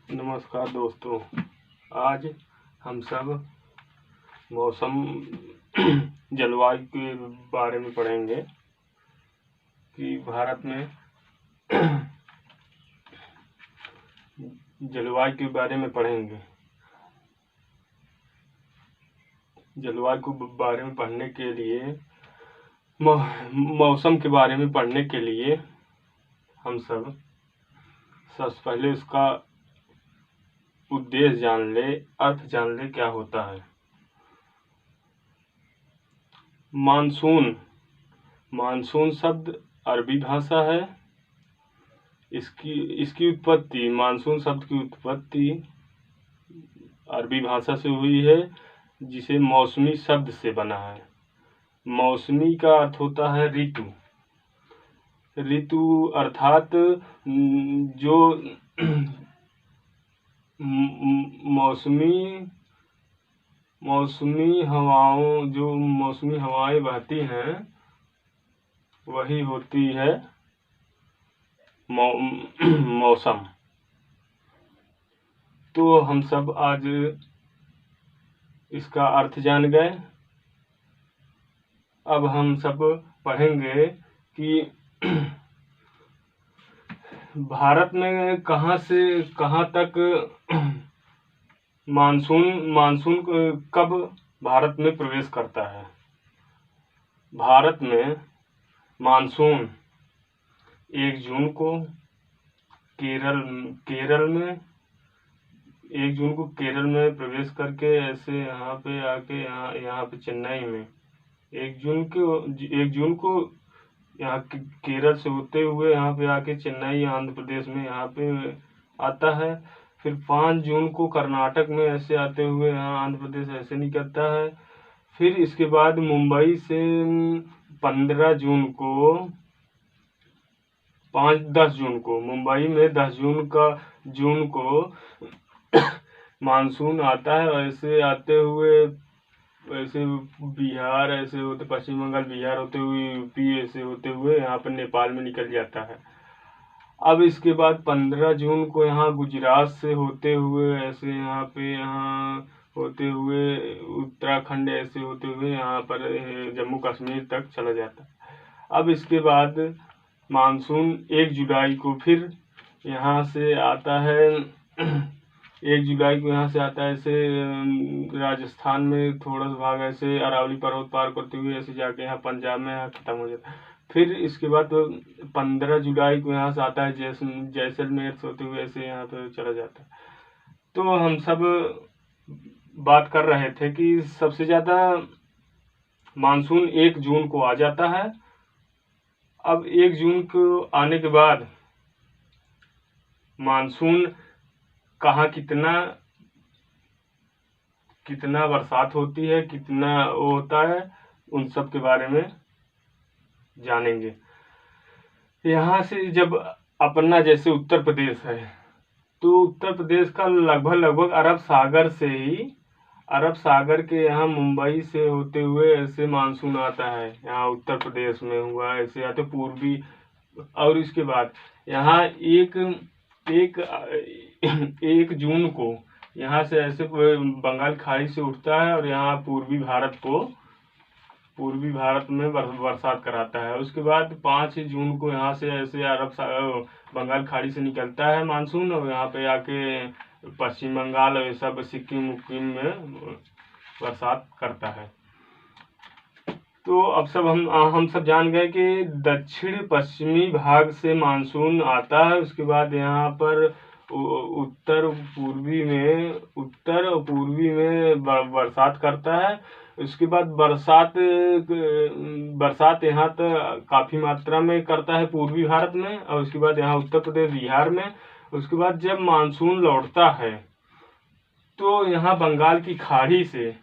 नमस्कार दोस्तों। आज हम सब मौसम जलवायु के बारे में पढ़ेंगे कि भारत में जलवायु के बारे में पढ़ेंगे। जलवायु के बारे में पढ़ने के लिए मौसम के बारे में पढ़ने के लिए हम सबसे पहले उसका उद्देश्य जान ले, अर्थ जान ले क्या होता है। मानसून शब्द अरबी भाषा है। इसकी उत्पत्ति, मानसून शब्द की उत्पत्ति अरबी भाषा से हुई है, जिसे मौसमी शब्द से बना है। मौसमी का अर्थ होता है ऋतु। ऋतु अर्थात जो मौसमी हवाएं बहती हैं, वही होती है मौसम। तो हम सब आज इसका अर्थ जान गए। अब हम सब पढ़ेंगे कि भारत में कहाँ से कहाँ तक मानसून कब भारत में प्रवेश करता है। भारत में मानसून 1 जून को केरल में 1 जून को केरल में प्रवेश करके ऐसे यहाँ पे आके यहाँ पे चेन्नई में 1 जून को यहाँ केरल से होते हुए यहाँ पे आके चेन्नई आंध्र प्रदेश में यहाँ पे आता है। फिर 5 जून को कर्नाटक में ऐसे आते हुए यहाँ आंध्र प्रदेश ऐसे निकलता है। फिर इसके बाद मुंबई से 15 जून को 10 जून को मुंबई में 10 जून को मानसून आता है। ऐसे आते हुए ऐसे बिहार ऐसे होते, पश्चिम बंगाल बिहार होते हुए यूपी ऐसे होते हुए यहाँ पर नेपाल में निकल जाता है। अब इसके बाद 15 जून को यहाँ गुजरात से होते हुए ऐसे यहाँ होते हुए उत्तराखंड ऐसे होते हुए यहाँ पर जम्मू कश्मीर तक चला जाता है। अब इसके बाद मानसून 1 जुलाई को फिर यहाँ से आता है। 1 जुलाई को यहाँ से आता है ऐसे राजस्थान में थोड़ा सा भाग ऐसे अरावली पर्वत पार करते हुए ऐसे जाके यहाँ पंजाब में यहाँ खत्म हो जाता है। फिर इसके बाद 15 जुलाई को यहाँ से आता है जैसलमेर से होते हुए ऐसे यहाँ पे चला जाता है। तो हम सब बात कर रहे थे कि सबसे ज़्यादा मानसून 1 जून को आ जाता है। अब 1 जून को आने के बाद मानसून कहाँ कितना बरसात होती है, कितना वो होता है, उन सब के बारे में जानेंगे। यहाँ से जब अपना जैसे उत्तर प्रदेश है, तो उत्तर प्रदेश का लगभग अरब सागर के यहाँ मुंबई से होते हुए ऐसे मानसून आता है। यहाँ उत्तर प्रदेश में हुआ ऐसे आते पूर्वी। और इसके बाद यहाँ एक जून को यहाँ से ऐसे बंगाल खाड़ी से उठता है और यहाँ पूर्वी भारत में बरसात कराता है। उसके बाद 5 जून को यहाँ से ऐसे बंगाल खाड़ी से निकलता है मानसून और यहाँ पे आके पश्चिम बंगाल और सब सिक्किम में बरसात करता है। तो अब सब हम सब जान गए कि दक्षिण पश्चिमी भाग से मानसून आता है। उसके बाद यहाँ पर उत्तर और पूर्वी में बरसात करता है। उसके बाद बरसात यहाँ तक काफ़ी मात्रा में करता है पूर्वी भारत में और उसके बाद यहाँ उत्तर प्रदेश बिहार में। उसके बाद जब मानसून लौटता है तो यहाँ बंगाल की खाड़ी से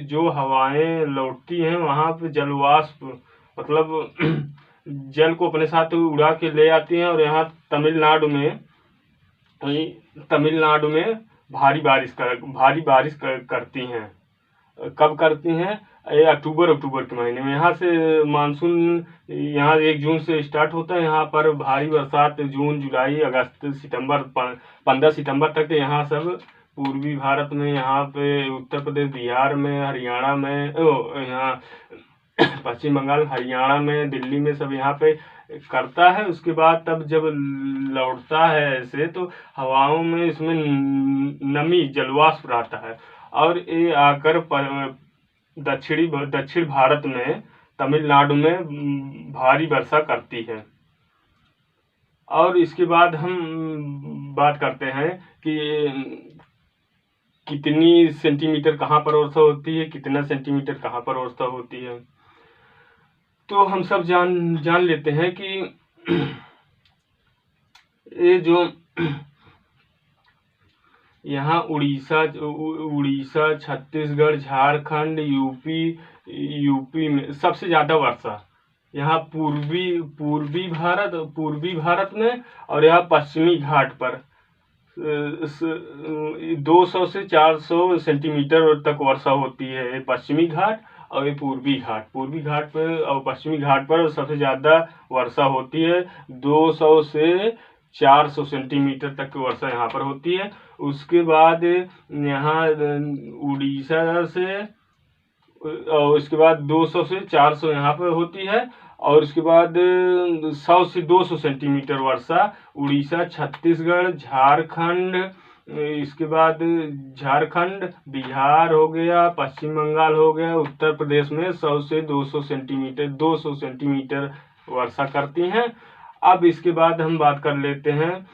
जो हवाएं लौटती हैं, वहाँ पे जलवाष्प मतलब जल को अपने साथ उड़ा के ले आती हैं और यहाँ तमिलनाडु में भारी बारिश करती हैं। कब करती हैं? ये अक्टूबर के महीने में। यहाँ से मानसून यहाँ 1 जून से स्टार्ट होता है। यहाँ पर भारी बरसात जून, जुलाई, अगस्त, सितंबर, 15 सितंबर तक यहाँ सब पूर्वी भारत में, यहाँ पे उत्तर प्रदेश, बिहार में, हरियाणा में, यहाँ पश्चिम बंगाल, हरियाणा में, दिल्ली में सब यहाँ पे करता है। उसके बाद तब जब लौटता है ऐसे तो हवाओं में इसमें नमी, जलवाष्प रहता है और ये आकर दक्षिण भारत में, तमिलनाडु में भारी वर्षा करती है। और इसके बाद हम बात करते हैं कि कितनी सेंटीमीटर कहाँ पर वर्षा होती है, कितना सेंटीमीटर कहाँ पर वर्षा होती है। तो हम सब जान लेते हैं कि ये जो यहाँ उड़ीसा, छत्तीसगढ़, झारखंड, यूपी में सबसे ज़्यादा वर्षा यहाँ पूर्वी भारत में, और यहाँ पश्चिमी घाट पर 200 से 400 सेंटीमीटर तक वर्षा होती है। पश्चिमी घाट और ये पूर्वी घाट पर और पश्चिमी घाट पर सबसे ज़्यादा वर्षा होती है। 200 से 400 सेंटीमीटर तक की वर्षा यहाँ पर होती है। उसके बाद यहाँ उड़ीसा से, और उसके बाद 200 से 400 यहाँ पर होती है। और उसके बाद 100 से 200 सेंटीमीटर वर्षा उड़ीसा, छत्तीसगढ़, झारखंड, इसके बाद झारखंड, बिहार हो गया, पश्चिम बंगाल हो गया, उत्तर प्रदेश में 100 से 200 सेंटीमीटर वर्षा करती हैं। अब इसके बाद हम बात कर लेते हैं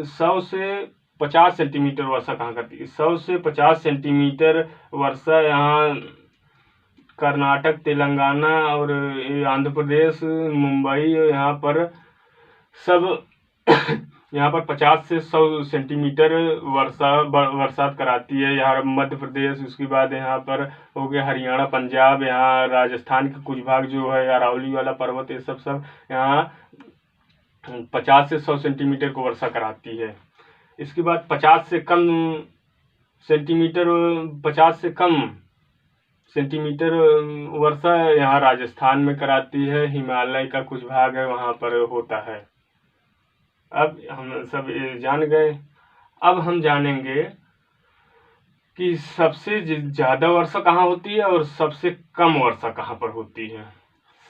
100 से 50 सेंटीमीटर वर्षा कहाँ करती है। 100 से 50 सेंटीमीटर वर्षा यहाँ कर्नाटक, तेलंगाना और आंध्र प्रदेश, मुंबई, यहाँ पर सब यहाँ पर 50 से 100 सेंटीमीटर बरसात कराती है। यहाँ मध्य प्रदेश, उसके बाद यहाँ पर हो गया हरियाणा, पंजाब, यहाँ राजस्थान के कुछ भाग जो है, अरावली वाला पर्वत, ये सब यहाँ 50 से 100 सेंटीमीटर को वर्षा कराती है। इसके बाद 50 से कम सेंटीमीटर वर्षा यहाँ राजस्थान में कराती है। हिमालय का कुछ भाग है वहाँ पर होता है। अब हम सब जान गए। अब हम जानेंगे कि सबसे ज़्यादा वर्षा कहाँ होती है और सबसे कम वर्षा कहाँ पर होती है।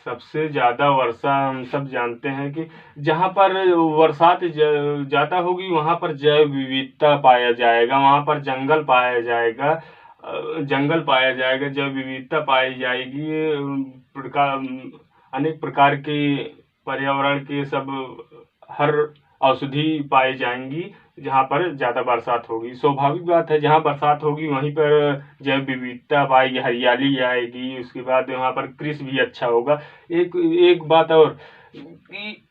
सबसे ज़्यादा वर्षा हम सब जानते हैं कि जहाँ पर बरसात ज़्यादा होगी वहाँ पर जैव विविधता पाया जाएगा, वहाँ पर जंगल पाया जाएगा, जैव विविधता पाई जाएगी, अनेक प्रकार के पर्यावरण के सब हर औषधि पाई जाएंगी जहाँ पर ज़्यादा बरसात होगी। स्वाभाविक बात है, जहाँ बरसात होगी वहीं पर जैव विविधता पाएगी, हरियाली आएगी। उसके बाद वहाँ पर कृषि भी अच्छा होगा। एक बात और कि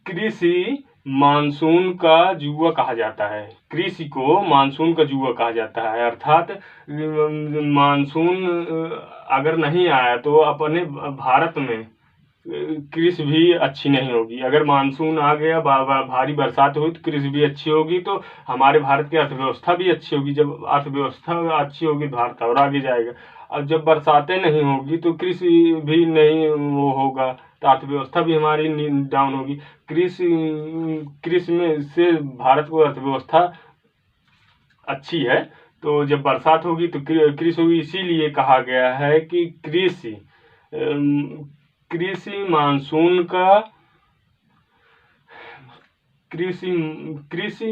कृषि मानसून का जुआ कहा जाता है। कृषि को मानसून का जुआ कहा जाता है, अर्थात मानसून अगर नहीं आया तो अपने भारत में कृषि भी अच्छी नहीं होगी। अगर मानसून आ गया, भारी बरसात हुई तो कृषि भी अच्छी होगी, तो हमारे भारत की अर्थव्यवस्था भी अच्छी होगी। जब अर्थव्यवस्था अच्छी होगी भारत और आगे जाएगा। और जब बरसातें नहीं होगी तो कृषि भी नहीं वो होगा, तो अर्थव्यवस्था भी हमारी डाउन होगी। कृषि में से भारत को अर्थव्यवस्था अच्छी है, तो जब बरसात होगी तो कृषि होगी। इसीलिए कहा गया है कि कृषि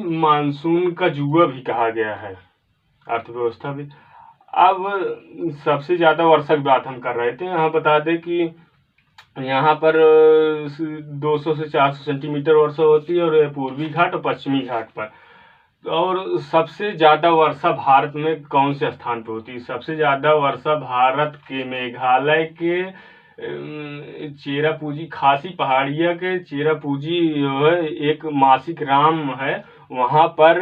मानसून का जुआ भी कहा गया है, अर्थव्यवस्था भी। अब सबसे ज़्यादा वर्षा की बात हम कर रहे थे। यहाँ बता दें कि यहाँ पर 200 से 400 सेंटीमीटर वर्षा होती है, और पूर्वी घाट और पश्चिमी घाट पर। और सबसे ज़्यादा वर्षा भारत में कौन से स्थान पर होती है? सबसे ज़्यादा वर्षा भारत के मेघालय के चेरापूंजी, खासी पहाड़िया के चेरापूंजी जो है एक मासिक राम है, वहाँ पर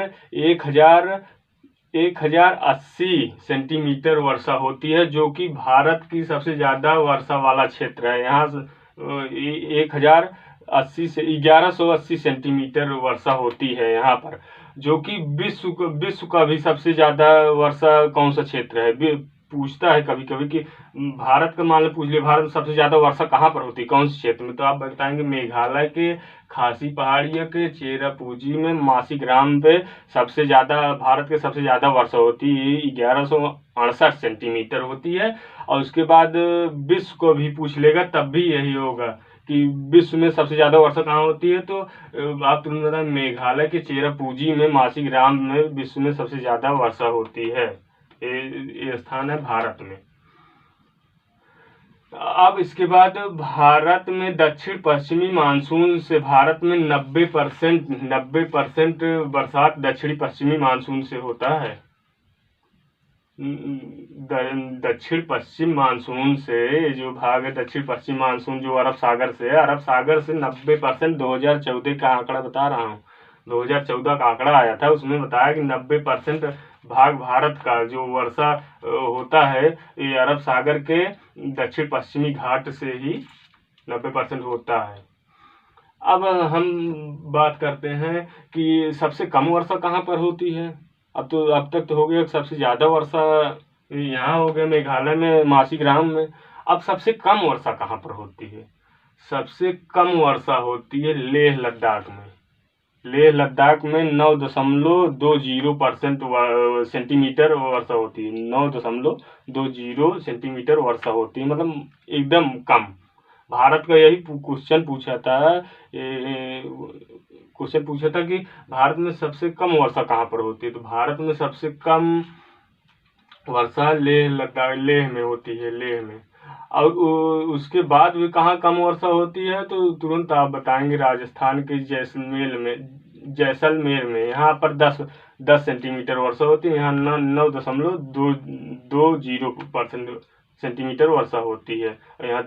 1080 सेंटीमीटर वर्षा होती है, जो कि भारत की सबसे ज़्यादा वर्षा वाला क्षेत्र है। यहाँ 1080 1180 सेंटीमीटर वर्षा होती है यहाँ पर, जो कि विश्व का भी सबसे ज़्यादा वर्षा कौन सा क्षेत्र है। पूछता है कभी कभी कि भारत का मान लो पूछ लिया, भारत में सबसे ज़्यादा वर्षा कहाँ पर होती है, कौन से क्षेत्र में, तो आप बताएंगे मेघालय के खासी पहाड़ियों के चेरापूंजी में मासिग्राम पे सबसे ज़्यादा, भारत के सबसे ज़्यादा वर्षा होती है 1168 सेंटीमीटर होती है। और उसके बाद विश्व को भी पूछ लेगा तब भी यही होगा कि विश्व में सबसे ज़्यादा वर्षा कहाँ होती है, तो आप तुरंत बताएं मेघालय के चेरापूंजी में मासिग्राम में विश्व में सबसे ज़्यादा वर्षा होती है। ये स्थान है भारत में। अब इसके बाद भारत में दक्षिण पश्चिमी मानसून से, भारत में 90% बरसात दक्षिणी पश्चिमी मानसून से होता है। दक्षिण पश्चिम मानसून से जो भाग है, दक्षिण पश्चिम मानसून जो अरब सागर से है, अरब सागर से 90%, 2014 का आंकड़ा बता रहा हूँ, 2014 का आंकड़ा आया था, उसमें बताया कि 90% भाग भारत का जो वर्षा होता है ये अरब सागर के दक्षिण पश्चिमी घाट से ही 90% होता है। अब हम बात करते हैं कि सबसे कम वर्षा कहाँ पर होती है। अब तक तो हो गया सबसे ज़्यादा वर्षा यहाँ हो गया मेघालय में मासिग्राम में। अब सबसे कम वर्षा कहाँ पर होती है। सबसे कम वर्षा होती है लेह लद्दाख में। लेह लद्दाख में 9.20% सेंटीमीटर वर्षा होती है। 9.20 सेंटीमीटर वर्षा होती है, मतलब एकदम कम। भारत का यही क्वेश्चन पूछा था, कि भारत में सबसे कम वर्षा कहाँ पर होती है, तो भारत में सबसे कम वर्षा लेह लद्दाख, लेह में होती है, लेह में। और उसके बाद भी कहाँ कम वर्षा होती है, तो तुरंत आप बताएंगे राजस्थान के जैसलमेर में यहाँ पर 10 सेंटीमीटर वर्षा होती है। यहाँ 9.20% सेंटीमीटर वर्षा होती है, और यहाँ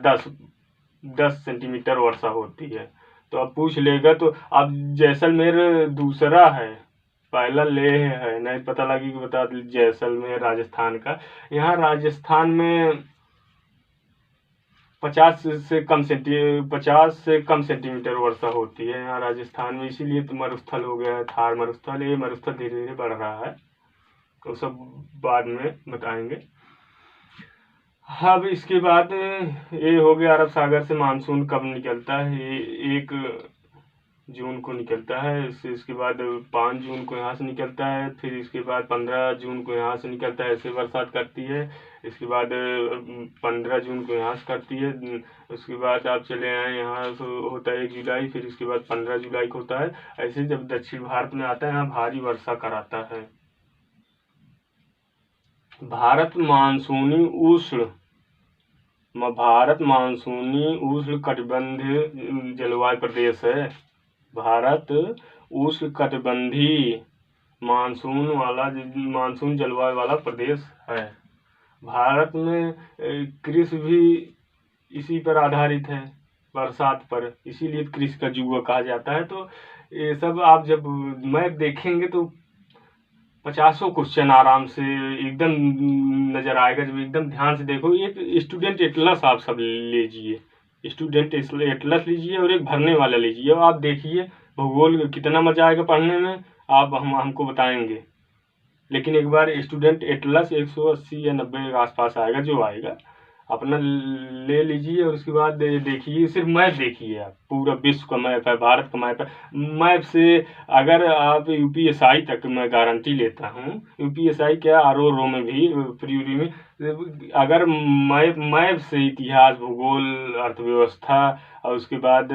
10 सेंटीमीटर वर्षा होती है। तो अब पूछ लेगा, तो अब जैसलमेर दूसरा है, पहला लेह है, नहीं पता लगी कि बता जैसलमेर राजस्थान का। यहाँ राजस्थान में 50 से कम सेंटीमीटर वर्षा होती है यहाँ राजस्थान में, इसीलिए तो मरुस्थल हो गया है, थार मरुस्थल। ये मरुस्थल धीरे धीरे बढ़ रहा है, तो सब बाद में बताएंगे। अब इसके बाद ये हो गया अरब सागर से मानसून कब निकलता है, ये 1 जून को निकलता है। इसके बाद 5 जून को यहाँ से निकलता है, फिर इसके बाद 15 जून को यहाँ से निकलता है, ऐसे बरसात करती है। इसके बाद 15 जून को यहाँ से करती है। उसके बाद आप चले आए यहाँ से होता है 1 जुलाई, फिर इसके बाद 15 जुलाई को होता है। ऐसे जब दक्षिण भारत में आता है यहाँ भारी वर्षा कराता है। भारत मानसूनी उष्ण कटिबंधीय जलवायु प्रदेश है। भारत उष्ण कटिबंधीय मानसून जलवायु वाला प्रदेश है। भारत में कृषि भी इसी पर आधारित है, बरसात पर, इसीलिए कृषि का जुआ कहा जाता है। तो ये सब आप जब मैप देखेंगे तो 50 क्वेश्चन आराम से एकदम नजर आएगा, जब एकदम ध्यान से देखो। एक स्टूडेंट एटलस आप सब लीजिए, स्टूडेंट एटलस लीजिए और एक भरने वाला लीजिए, और आप देखिए भूगोल कितना मजा आएगा पढ़ने में। आप हमको बताएंगे, लेकिन एक बार स्टूडेंट एटलस 180 या 90 के आसपास आएगा, जो आएगा अपना ले लीजिए। और उसके बाद देखिए, सिर्फ मैप देखिए, आप पूरा विश्व का मैप है, भारत का मैप है। मैप से अगर आप यूपीएसआई तक, मैं गारंटी लेता हूँ, यूपीएसआई क्या आरओ में भी, प्री में, अगर मैप से इतिहास, भूगोल, अर्थव्यवस्था और उसके बाद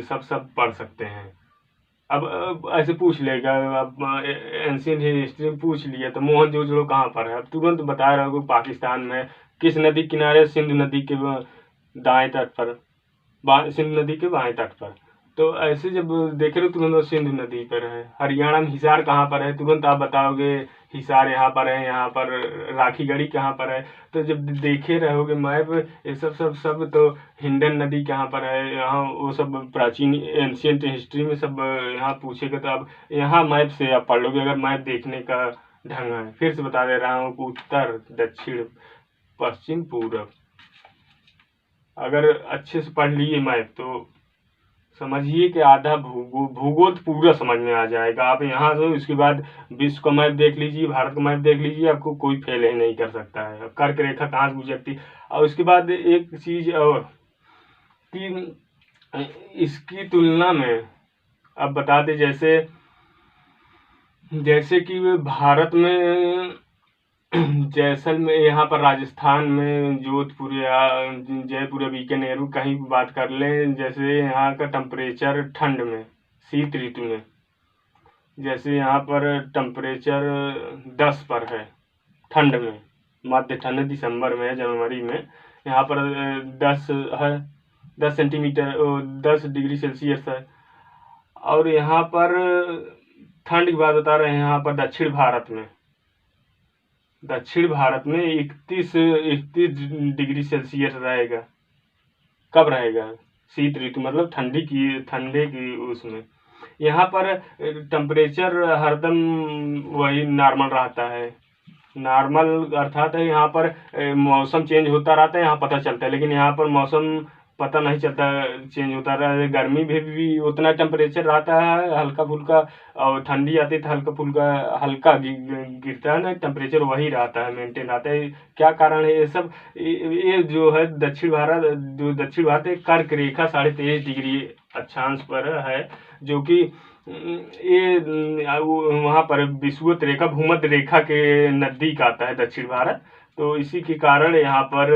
सब पढ़ सकते हैं। अब ऐसे पूछ लेगा, अब एंशियंट हिस्ट्री में पूछ लिया तो मोहनजोदड़ो कहाँ पर है, अब तुरंत बता रहा हूँ पाकिस्तान में। किस नदी किनारे, सिंधु नदी के दाएं तट पर, सिंधु नदी के बाएं तट पर। तो ऐसे जब देखे तो तुरंत सिंधु नदी पर है। हरियाणा में हिसार कहाँ पर है, तुरंत आप बताओगे हिसार यहाँ पर है, यहाँ पर राखीगढ़ी कहाँ पर है। तो जब देखे रहोगे मैप, ये सब तो हिंडन नदी कहाँ पर है, यहाँ वो सब प्राचीन एंशियंट हिस्ट्री में सब यहाँ पूछेगा। तो अब यहाँ मैप से आप पढ़ लोगे, अगर मैप देखने का ढंग है। फिर से बता दे रहा हूँ, उत्तर, दक्षिण, पश्चिम, पूर्व, अगर अच्छे से पढ़ लिए मैप तो समझिए कि आधा भूगोल पूरा समझ में आ जाएगा। आप यहाँ से उसके बाद विश्व का मैप देख लीजिए, भारत का मैप देख लीजिए, आपको कोई फेल ही नहीं कर सकता है। कर्क रेखा कहाँ से गुजरती। और उसके बाद एक चीज और कि इसकी तुलना में अब बता दें, जैसे कि भारत में जैसलमेर, यहाँ पर राजस्थान में जोधपुर या जयपुर या बीकानेर कहीं भी बात कर लें, जैसे यहाँ का टेम्परेचर ठंड में, शीत ऋतु में, जैसे यहाँ पर टेम्परेचर 10 पर है ठंड में, मध्य ठंड दिसंबर में जनवरी में यहाँ पर 10 है, 10 सेंटीमीटर 10 डिग्री सेल्सियस है। और यहाँ पर ठंड की बात बता रहे हैं, यहाँ पर दक्षिण भारत में 31 डिग्री सेल्सियस रहेगा। कब रहेगा? शीत ऋतु मतलब ठंडे की उसमें। यहाँ पर टेम्परेचर हरदम वही नॉर्मल रहता है। नॉर्मल अर्थात है यहाँ पर मौसम चेंज होता रहता है, यहाँ पता चलता है, लेकिन यहाँ पर मौसम पता नहीं चलता, चेंज होता रहा है। गर्मी भी उतना टेम्परेचर रहता है हल्का फुल्का, और ठंडी आती है तो हल्का गिरता है ना, टेम्परेचर वही रहता है, मेंटेन रहता है। क्या कारण है ये सब? ये जो है दक्षिण भारत है, कर्क रेखा 23.5 डिग्री अक्षांश पर है, जो कि ये वहाँ पर विषुवत रेखा, भूमध्य रेखा के नजदीक आता है दक्षिण भारत। तो इसी के कारण यहाँ पर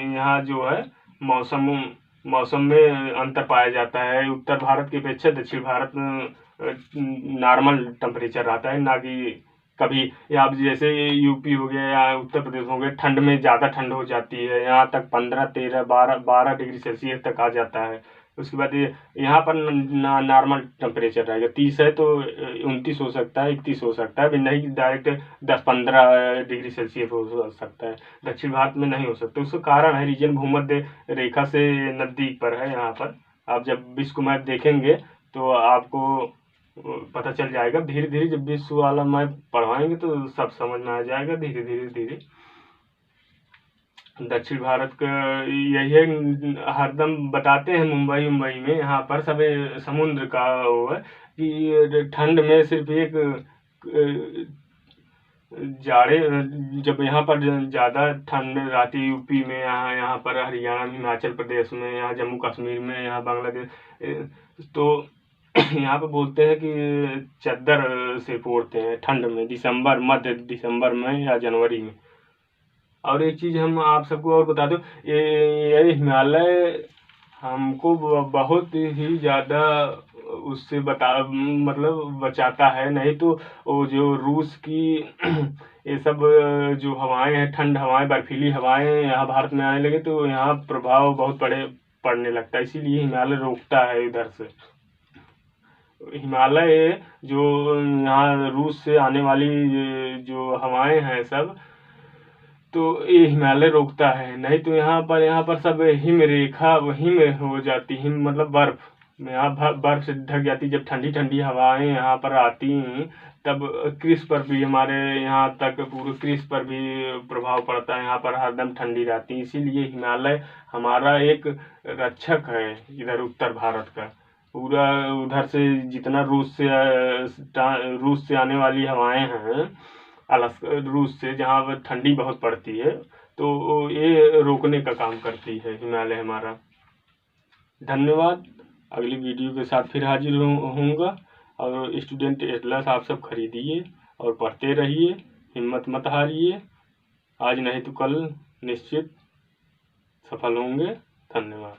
यहाँ जो है मौसम में अंतर पाया जाता है। उत्तर भारत की अपेक्षा दक्षिण भारत में नॉर्मल टेम्परेचर रहता है, ना कि कभी या जैसे यूपी हो गया या उत्तर प्रदेश हो गया, ठंड में ज़्यादा ठंड हो जाती है, यहाँ तक 15, 13, 12 डिग्री सेल्सियस तक आ जाता है। उसके बाद यहाँ पर नॉर्मल टेम्परेचर रहेगा, 30 है तो 29 हो सकता है, 31 हो सकता है, नहीं डायरेक्ट 10-15 डिग्री सेल्सियस हो सकता है। दक्षिण भारत में नहीं हो सकता। उसका कारण है रीजन भूमध्य रेखा से नजदीक पर है। यहाँ पर आप जब विश्व को मैप देखेंगे तो आपको पता चल जाएगा। धीरे धीरे जब विश्व वाला मैप पढ़वाएंगे तो सब समझ में आ जाएगा धीरे धीरे। दक्षिण भारत का यही है, हरदम बताते हैं मुंबई में यहाँ पर सब समुद्र का वो है कि ठंड में सिर्फ एक जाड़े, जब यहाँ पर ज़्यादा ठंड रहती है यूपी में, यहाँ पर हरियाणा, हिमाचल प्रदेश में, यहाँ जम्मू कश्मीर में, यहाँ बांग्लादेश, तो यहाँ पे बोलते हैं कि चद्दर से फोड़ते हैं ठंड में, मध्य दिसंबर में या जनवरी में। और एक चीज़ हम आप सबको और बता दूं, ये हिमालय हमको बहुत ही ज़्यादा उससे मतलब बचाता है। नहीं तो वो जो रूस की ये सब जो हवाएं हैं, ठंड हवाएं, बर्फीली हवाएं यहाँ भारत में आने लगे तो यहाँ प्रभाव बहुत पड़ने लगता है। इसीलिए हिमालय रोकता है इधर से। हिमालय जो यहाँ रूस से आने वाली जो हवाएं हैं सब, तो ये हिमालय रोकता है। नहीं तो यहाँ पर सब हिम हो जाती, हिम मतलब बर्फ में, यहाँ बर्फ से ढक जाती। जब ठंडी ठंडी हवाएं यहाँ पर आती तब क्रिस पर भी, हमारे यहाँ तक पूरे क्रिस पर भी प्रभाव पड़ता है। यहाँ पर हरदम ठंडी रहती है। इसीलिए हिमालय हमारा एक रक्षक है इधर उत्तर भारत का। पूरा उधर से जितना रूस से आने वाली हवाएं हैं, रूस से, जहाँ पर ठंडी बहुत पड़ती है, तो ये रोकने का काम करती है हिमालय हमारा। धन्यवाद। अगली वीडियो के साथ फिर हाजिर होऊंगा। और स्टूडेंट एटलस आप सब खरीदिए और पढ़ते रहिए, हिम्मत मत हारिए। आज नहीं तो कल निश्चित सफल होंगे। धन्यवाद।